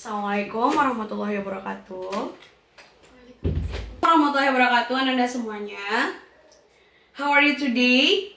Assalamualaikum warahmatullahi wabarakatuh. Warahmatullahi wabarakatuh, Anda semuanya. How are you today?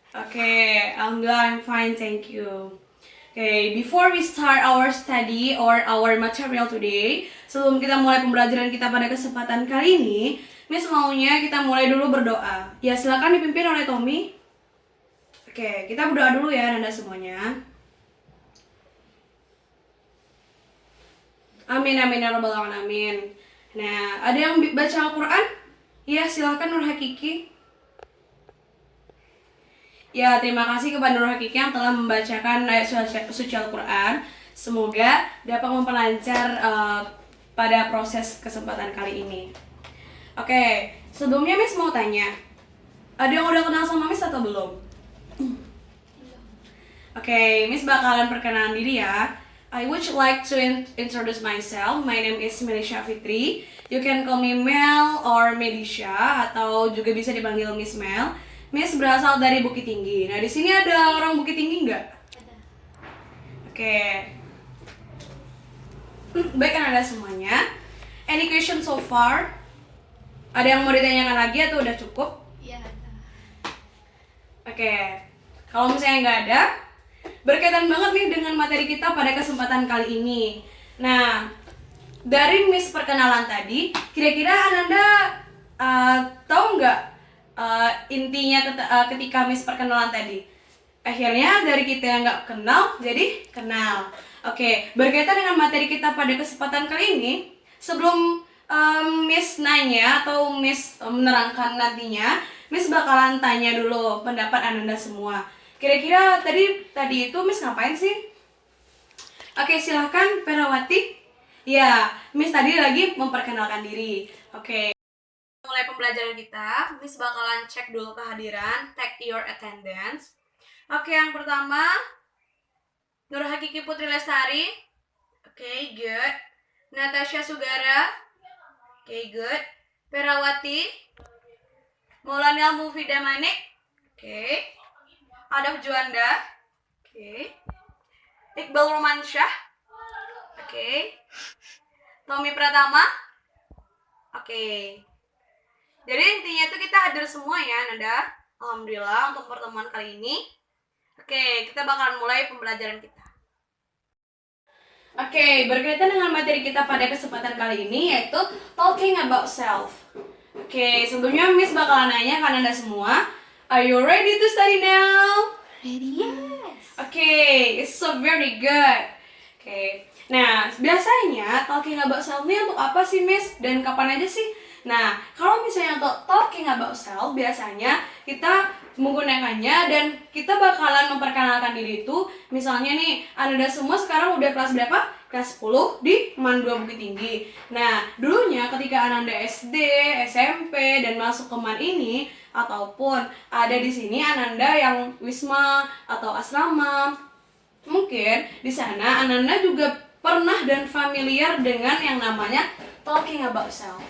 Okay, alhamdulillah I'm fine, thank you. Okay, before we start our study or our material today, sebelum kita mulai pembelajaran kita pada kesempatan kali ini, Miss maunya kita mulai dulu berdoa. Ya, silakan dipimpin oleh Tommy. Oke, kita berdoa dulu ya Anda semuanya. Amin amin ya rabbal alamin. Nah, ada yang baca Al-Quran? Ya, silakan Nur Hakiki. Ya, terima kasih kepada Nur Hakiki yang telah membacakan ayat suci Al-Quran. Semoga dapat memperlancar pada proses kesempatan kali ini. Oke, sebelumnya Miss mau tanya, ada yang udah kenal sama Miss atau belum? Oke, Miss bakalan perkenalan diri ya. I would like to introduce myself. My name is Melisha Fitri. You can call me Mel or Melisha, atau juga bisa dipanggil Miss Mel. Miss berasal dari Bukit Tinggi. Nah, di sini ada orang Bukit Tinggi nggak? Ada. Oke. Baik kan Anda semuanya? Any question so far? Ada yang mau ditanyakan lagi atau udah cukup? Iya, ada. Oke. Kalau misalnya nggak ada, berkaitan banget nih dengan materi kita pada kesempatan kali ini. Nah, dari Miss perkenalan tadi, kira-kira Ananda tahu nggak intinya ketika Miss perkenalan tadi? Akhirnya dari kita yang nggak kenal jadi kenal. Oke, berkaitan dengan materi kita pada kesempatan kali ini, sebelum Miss nanya atau Miss menerangkan nantinya, Miss bakalan tanya dulu pendapat Ananda semua. Kira-kira tadi itu Miss ngapain sih? Oke, silahkan Perawati. Ya, Miss tadi lagi memperkenalkan diri. Oke. Mulai pembelajaran kita, Miss bakalan cek dulu kehadiran, take your attendance. Oke, yang pertama Nur Hakiki Putri Lestari. Oke, good. Natasha Sugara. Oke, good. Perawati. Maulana Mufida Manik. Oke. Adab Juanda. Oke. Iqbal Romansyah. Oke. Tommy Pratama. Oke. Jadi intinya itu kita hadir semua ya, Nanda. Alhamdulillah untuk pertemuan kali ini. Oke, kita bakalan mulai pembelajaran kita. Oke, berkaitan dengan materi kita pada kesempatan kali ini yaitu talking about self. Oke, sebelumnya Miss bakalan nanya ke Anda semua, are you ready to study now? Ready? Yes. Okay, it's so very good. Okay, nah biasanya talking about self ini untuk apa sih Miss? Dan kapan aja sih? Nah, kalau misalnya untuk talking about self, biasanya kita menggunakannya dan kita bakalan memperkenalkan diri itu. Misalnya nih, Anda semua sekarang udah kelas berapa? Kelas 10 di MAN 2 Bukit Tinggi. Nah, dulunya ketika Anda SD, SMP, dan masuk ke MAN ini, ataupun ada di sini Ananda yang wisma atau asrama, mungkin di sana Ananda juga pernah dan familiar dengan yang namanya talking about self.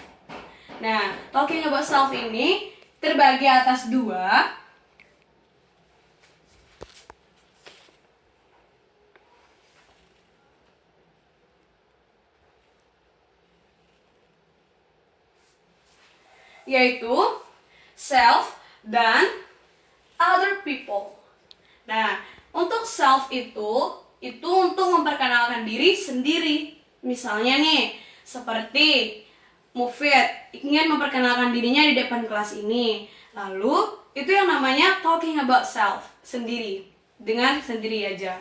Nah, talking about self ini terbagi atas dua, yaitu self dan other people. Nah, untuk self itu untuk memperkenalkan diri sendiri. Misalnya nih, seperti Mufid ingin memperkenalkan dirinya di depan kelas ini. Lalu, itu yang namanya talking about self, sendiri. Dengan sendiri aja.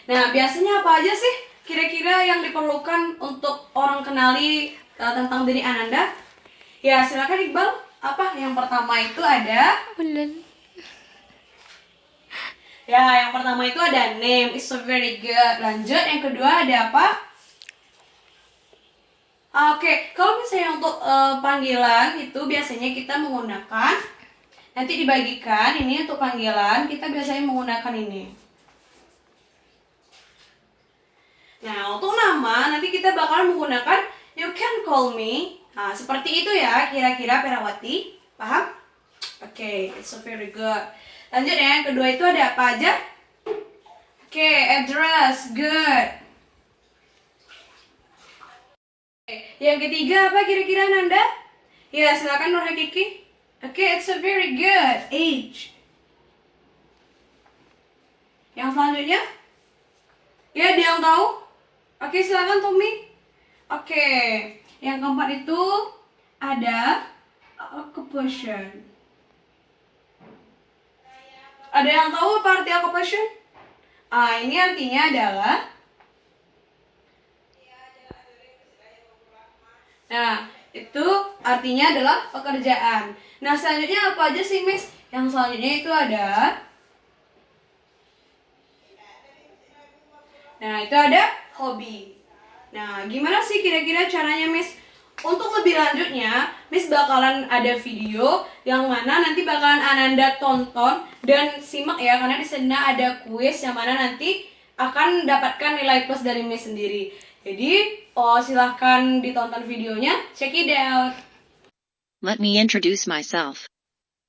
Nah, biasanya apa aja sih kira-kira yang diperlukan untuk orang kenali tentang diri Ananda? Ya, silakan Iqbal. Apa? Yang pertama itu ada Bulan. ya, yang pertama itu ada name. It's so very good. Lanjut, yang kedua ada apa? Oke, kalau misalnya untuk panggilan itu biasanya kita menggunakan, nanti dibagikan ini untuk panggilan, kita biasanya menggunakan ini. Nah, untuk nama nanti kita bakalan menggunakan you can call me. Nah, seperti itu ya kira-kira Perawati. Paham? Oke, it's so very good. Lanjut ya, yang kedua itu ada apa aja? Oke, address. Good. Yang ketiga apa kira-kira Nanda? Ya, silakan Nur Hakiki. Oke, it's a very good age. Yang selanjutnya? Ya, ada yang tahu? Oke, silakan Tommy. Oke, yang keempat itu ada occupation. Ada yang tahu apa arti occupation? Ini artinya adalah Nah, itu artinya adalah pekerjaan. Nah, selanjutnya apa aja sih, Miss? Yang selanjutnya itu ada Nah, itu ada hobi. Nah, gimana sih kira-kira caranya, Miss? Untuk lebih lanjutnya, Miss bakalan ada video yang mana nanti bakalan Ananda tonton dan simak ya, karena di sana ada kuis yang mana nanti akan dapatkan nilai plus dari Miss sendiri. Jadi, silahkan ditonton videonya, check it out. Let me introduce myself.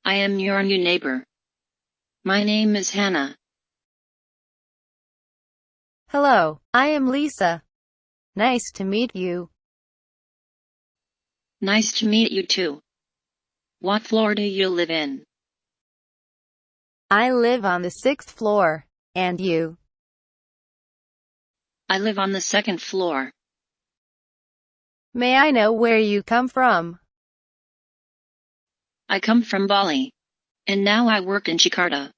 I am your new neighbor. My name is Hannah. Hello, I am Lisa. Nice to meet you. Nice to meet you too. What floor do you live in? I live on the 6th floor. And you? I live on the 2nd floor. May I know where you come from? I come from Bali. And now I work in Jakarta.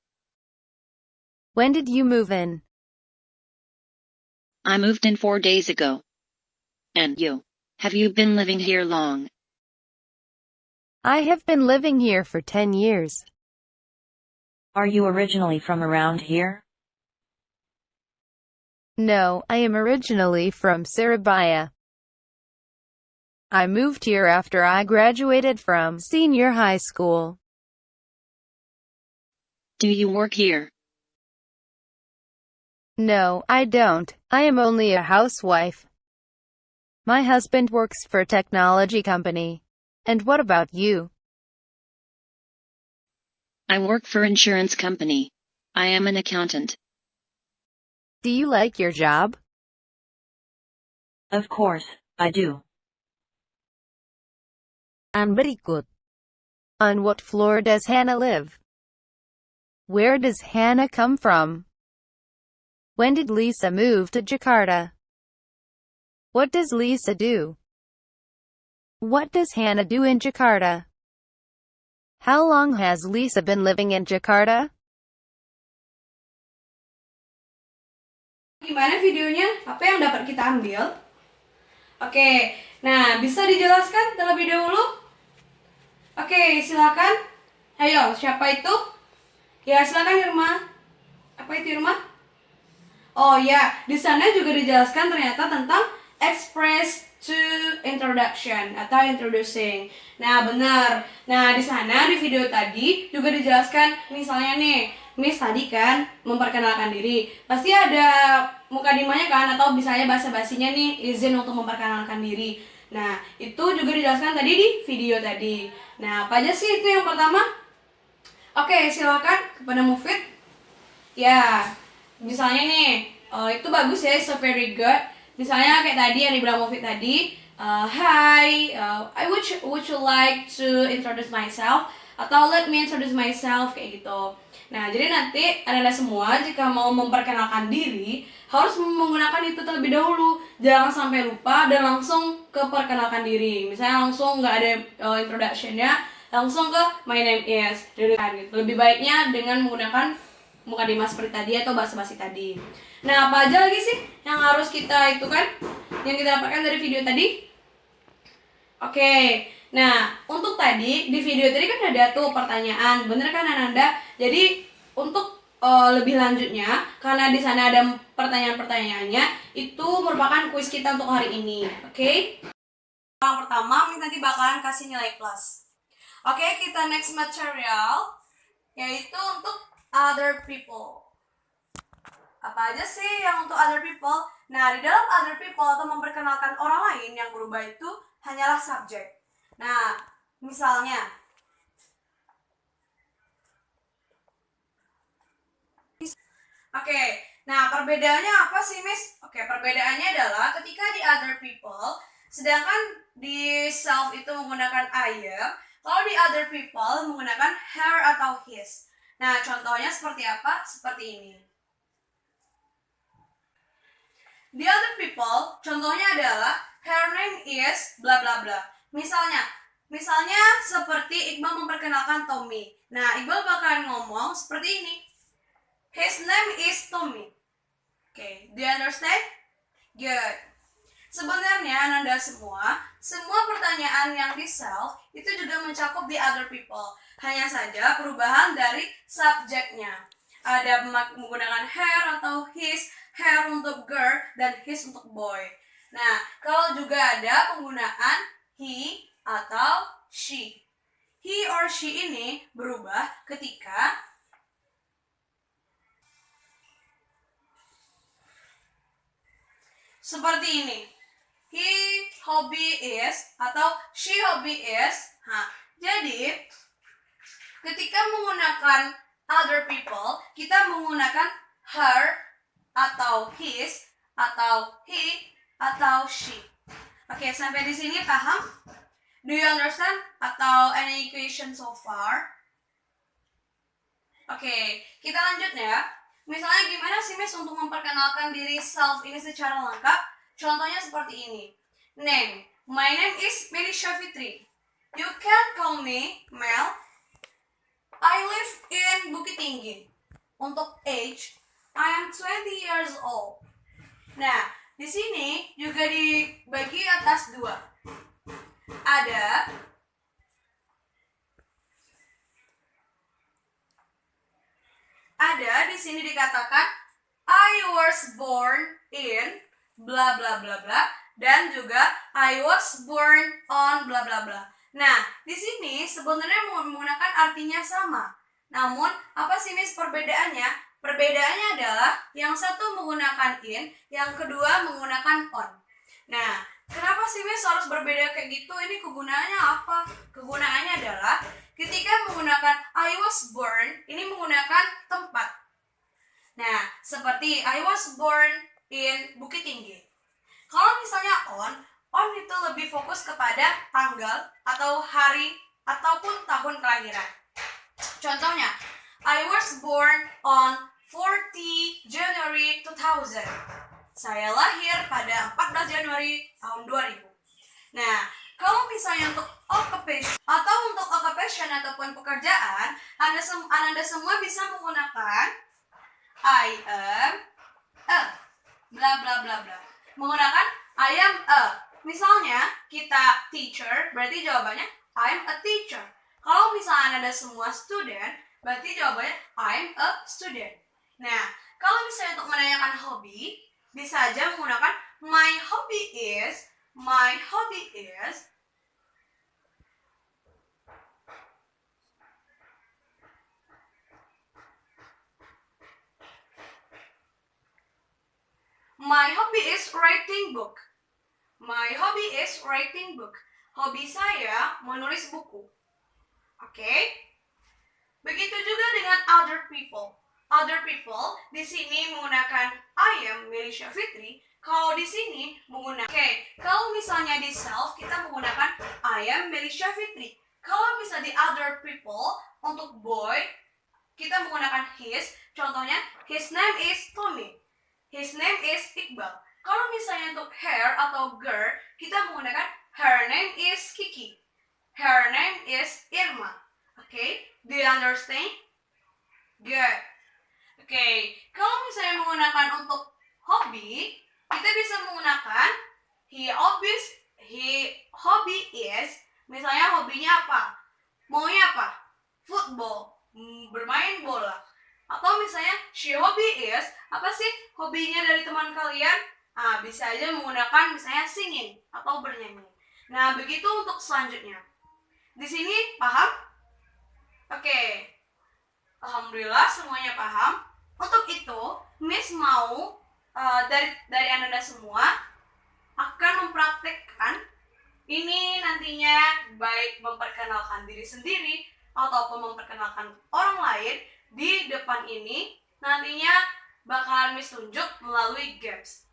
When did you move in? I moved in 4 days ago. And you? Have you been living here long? I have been living here for 10 years. Are you originally from around here? No, I am originally from Surabaya. I moved here after I graduated from senior high school. Do you work here? No, I don't. I am only a housewife. My husband works for a technology company. And what about you? I work for insurance company. I am an accountant. Do you like your job? Of course, I do. And berikut. On what floor does Hannah live? Where does Hannah come from? When did Lisa move to Jakarta? What does Lisa do? What does Hannah do in Jakarta? How long has Lisa been living in Jakarta? Gimana videonya? Apa yang dapat kita ambil? Oke, nah bisa dijelaskan terlebih dahulu? Oke, silakan. Ayo, siapa itu? Ya, silakan Irma. Apa itu Irma? Oh ya, di sana juga dijelaskan ternyata tentang express to introduction atau introducing. Nah, benar. Nah, di sana di video tadi juga dijelaskan misalnya nih, Miss tadi kan memperkenalkan diri. Pasti ada mukadimahnya kan atau misalnya basa-basinya nih izin untuk memperkenalkan diri. Nah, itu juga dijelaskan tadi di video tadi. Nah, apa aja sih itu yang pertama? Oke, silakan kepada Mufid. Ya, misalnya nih, itu bagus ya, so very good. Misalnya kayak tadi yang dibilang Mufid tadi, hi, would you like to introduce myself? Atau let me introduce myself, kayak gitu. Nah, jadi nanti Anda semua jika mau memperkenalkan diri harus menggunakan itu terlebih dahulu. Jangan sampai lupa dan langsung ke perkenalkan diri. Misalnya langsung nggak ada introduction-nya, langsung ke my name is, gitu. Lebih baiknya dengan menggunakan mukadimah seperti tadi atau basa-basi tadi. Nah, apa aja lagi sih yang harus kita itu kan, yang kita dapatkan dari video tadi? Oke, nah untuk tadi di video tadi kan ada tuh pertanyaan, bener kan Ananda? Jadi untuk lebih lanjutnya, karena di sana ada pertanyaan-pertanyaannya, itu merupakan kuis kita untuk hari ini. Oke? Yang pertama, nanti bakalan kasih nilai plus. Oke, kita next material, yaitu untuk other people. Apa aja sih yang untuk other people? Nah, di dalam other people atau memperkenalkan orang lain yang berubah itu hanyalah subjek. Nah, misalnya Oke, nah perbedaannya apa sih Miss? Oke, perbedaannya adalah ketika di other people, Sedangkan di self itu menggunakan I am, kalau di other people menggunakan her atau his. Nah, contohnya seperti apa? Seperti ini. The other people, contohnya adalah her name is bla bla bla. Misalnya seperti Iqbal memperkenalkan Tommy. Nah, Iqbal bakalan ngomong seperti ini. His name is Tommy. Okay, do you understand? Good. Sebenarnya Ananda semua pertanyaan yang di self itu juga mencakup the other people. Hanya saja perubahan dari subjeknya. Ada menggunakan her atau his, her untuk girl dan his untuk boy. Nah, kalau juga ada penggunaan he atau she. He or she ini berubah ketika seperti ini. He hobby is atau she hobby is. Jadi ketika menggunakan other people, kita menggunakan her atau his atau he atau she. Oke, sampai di sini paham? Do you understand? Atau any question so far? Oke, kita lanjut ya. Misalnya gimana sih Miss untuk memperkenalkan diri self ini secara lengkap? Contohnya seperti ini. Name. My name is Melisha Fitri. You can call me Mel. I live in Bukit Tinggi. Untuk age, I am 20 years old. Nah, di sini juga dibagi atas dua. Ada di sini dikatakan I was born in bla bla bla bla dan juga I was born on bla bla bla. Nah, di sini sebenarnya menggunakan artinya sama. Namun, apa sih Miss perbedaannya? Perbedaannya adalah yang satu menggunakan in, yang kedua menggunakan on. Nah, kenapa sih Miss harus berbeda kayak gitu? Ini kegunaannya apa? Kegunaannya adalah ketika menggunakan I was born, ini menggunakan tempat. Nah, seperti I was born in Bukit Tinggi. Kalau misalnya on itu lebih fokus kepada tanggal atau hari ataupun tahun kelahiran. Contohnya, I was born on 40 January 2000. Saya lahir pada 14 Januari tahun 2000. Nah, kalau misalnya untuk occupation ataupun pekerjaan, Anda semua bisa menggunakan I am a bla bla bla bla. Menggunakan I am a. Misalnya kita teacher, berarti jawabannya I am a teacher. Kalau misalnya Anda semua student, berarti jawabannya I am a student. Nah, kalau misalnya untuk menanyakan hobi, bisa aja menggunakan my hobby is. My hobby is writing book. My hobby is writing book. Hobi saya menulis buku. Oke? Begitu juga dengan other people. Other people di sini menggunakan I am Melisha Fitri. Kalau di sini menggunakan kalau misalnya di self kita menggunakan I am Melisha Fitri. Kalau misalnya di other people untuk boy kita menggunakan his. Contohnya his name is Tommy. His name is Iqbal. Kalau misalnya untuk her atau girl, kita menggunakan her name is Kiki. Her name is Irma. Okay? Do you understand? Good. Okay. Kalau misalnya menggunakan untuk hobi, kita bisa menggunakan he hobby is. Misalnya hobinya apa? Maunya apa? Football. Bermain bola. Atau misalnya she hobby is, apa sih hobinya dari teman kalian? Bisa aja menggunakan misalnya singing atau bernyanyi. Nah, begitu untuk selanjutnya. Di sini paham? Oke. Alhamdulillah semuanya paham. Untuk itu, Miss mau dari Anda semua akan mempraktekkan ini nantinya baik memperkenalkan diri sendiri ataupun memperkenalkan orang lain di depan ini nantinya bakalan Miss tunjuk melalui games.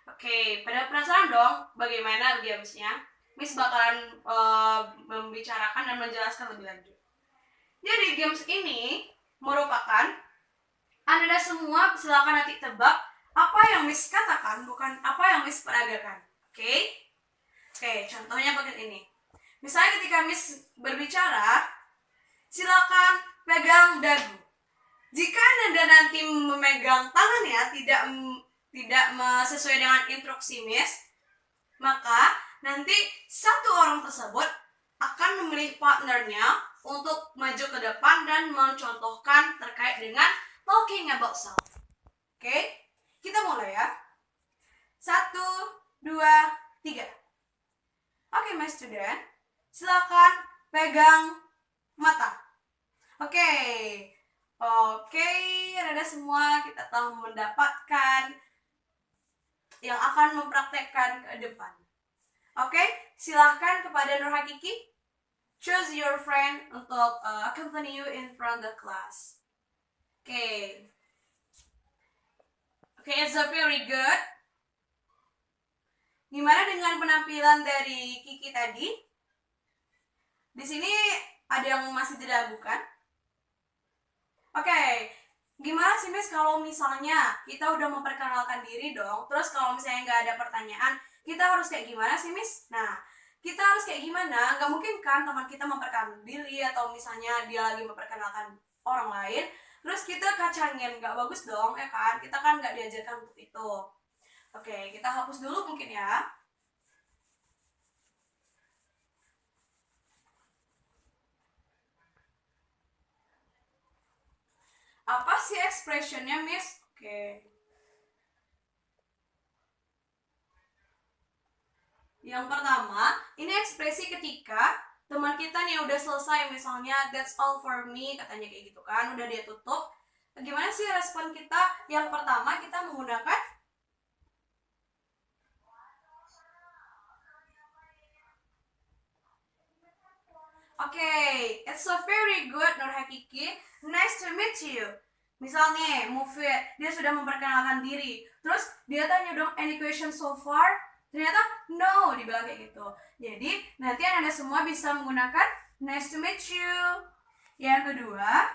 Oke, pada penasaran dong bagaimana gamesnya? Miss bakalan membicarakan dan menjelaskan lebih lanjut. Jadi games ini merupakan Anda semua silakan nanti tebak apa yang Miss katakan, bukan apa yang Miss peragakan. Oke? Oke, contohnya bagian ini. Misalnya ketika Miss berbicara, silakan pegang dagu. Jika Anda nanti memegang tangannya tidak sesuai dengan instruksi Miss, maka nanti satu orang tersebut akan memilih partnernya untuk maju ke depan dan mencontohkan terkait dengan talking about self. Oke, kita mulai ya. 1, 2, 3. Oke, my student, silakan pegang mata. Oke, ada semua kita telah mendapatkan yang akan mempraktekkan ke depan. Oke, silahkan kepada Nur Hakiki. Choose your friend untuk accompany you in front the class. Oke, it's a very good. Gimana dengan penampilan dari Kiki tadi? Di sini ada yang masih diragukan? Oke, gimana sih Miss kalau misalnya kita udah memperkenalkan diri dong, terus kalau misalnya nggak ada pertanyaan, kita harus kayak gimana sih Miss? Nah, kita harus kayak gimana? Nggak mungkin kan teman kita memperkenalkan diri atau misalnya dia lagi memperkenalkan orang lain, terus kita kacangin, nggak bagus dong, ya kan? Kita kan nggak diajarkan untuk itu. Oke, kita hapus dulu mungkin ya. Apa sih expressionnya, Miss? Oke. Yang pertama, ini ekspresi ketika teman kita nih udah selesai, misalnya that's all for me, katanya kayak gitu kan, udah dia tutup. Gimana sih respon kita? Yang pertama kita menggunakan it's a very good, Nur Hakiki. Nice to meet you. Misalnya, Mufid, dia sudah memperkenalkan diri. Terus dia tanya dong, any question so far? Ternyata no, dibilang kayak gitu. Jadi nanti Anda semua bisa menggunakan nice to meet you. Yang kedua,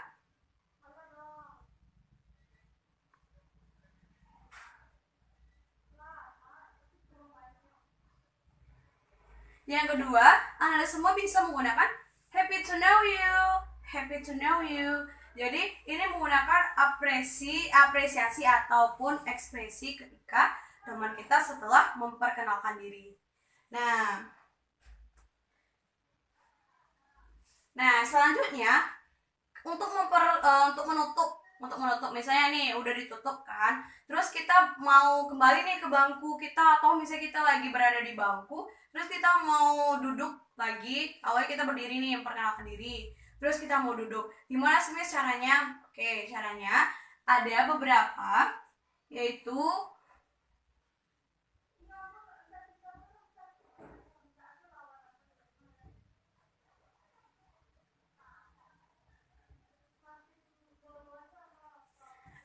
Anda semua bisa menggunakan happy to know you. Happy to know you. Jadi ini menggunakan apresiasi ataupun ekspresi ketika teman kita setelah memperkenalkan diri. Nah, selanjutnya untuk menutup misalnya nih udah ditutup kan, terus kita mau kembali nih ke bangku kita, atau misalnya kita lagi berada di bangku, terus kita mau duduk lagi. Awalnya kita berdiri nih memperkenalkan diri, terus kita mau duduk. Gimana sih Miss caranya? Oke, caranya ada beberapa, yaitu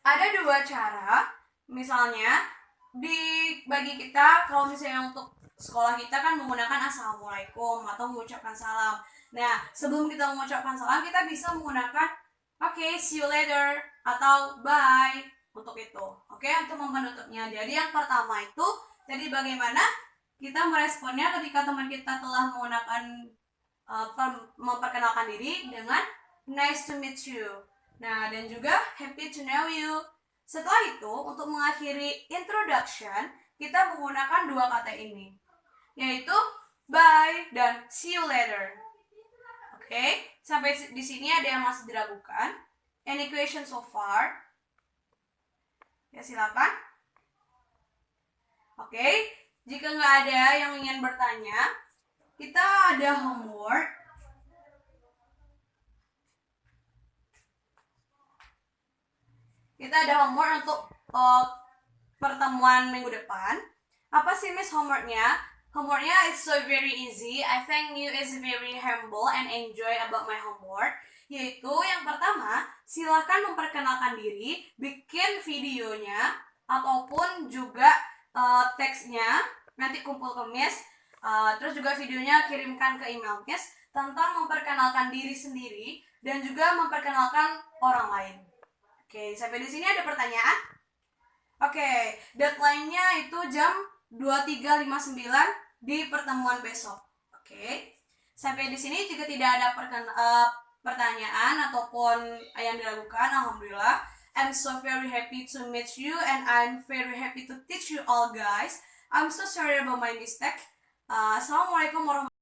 ada dua cara. Misalnya bagi kita, kalau misalnya untuk sekolah kita kan menggunakan assalamualaikum atau mengucapkan salam. Nah, sebelum kita mengucapkan salam, kita bisa menggunakan see you later atau bye untuk itu. Untuk menutupnya. Jadi yang pertama itu, jadi bagaimana kita meresponnya ketika teman kita telah menggunakan memperkenalkan diri dengan nice to meet you. Nah, dan juga happy to know you. Setelah itu, untuk mengakhiri introduction, kita menggunakan dua kata ini, yaitu bye dan see you later. Sampai di sini ada yang masih diragukan? Any question so far? Ya, silakan. Jika nggak ada yang ingin bertanya, kita ada homework. Kita ada homework untuk pertemuan minggu depan. Apa sih Miss homeworknya? Homeworknya is so very easy. I think you is very humble and enjoy about my homework. Yaitu yang pertama, silakan memperkenalkan diri, bikin videonya, ataupun juga teksnya, nanti kumpul ke Miss. Terus juga videonya kirimkan ke email Miss tentang memperkenalkan diri sendiri dan juga memperkenalkan orang lain. Oke, sampai di sini ada pertanyaan? Oke, deadline-nya itu jam 23.59 di pertemuan besok. Oke. Sampai di sini jika tidak ada pertanyaan ataupun yang dilakukan, alhamdulillah. I'm so very happy to meet you and I'm very happy to teach you all guys. I'm so sorry about my mistake. Assalamualaikum warahmatullahi wabarakatuh.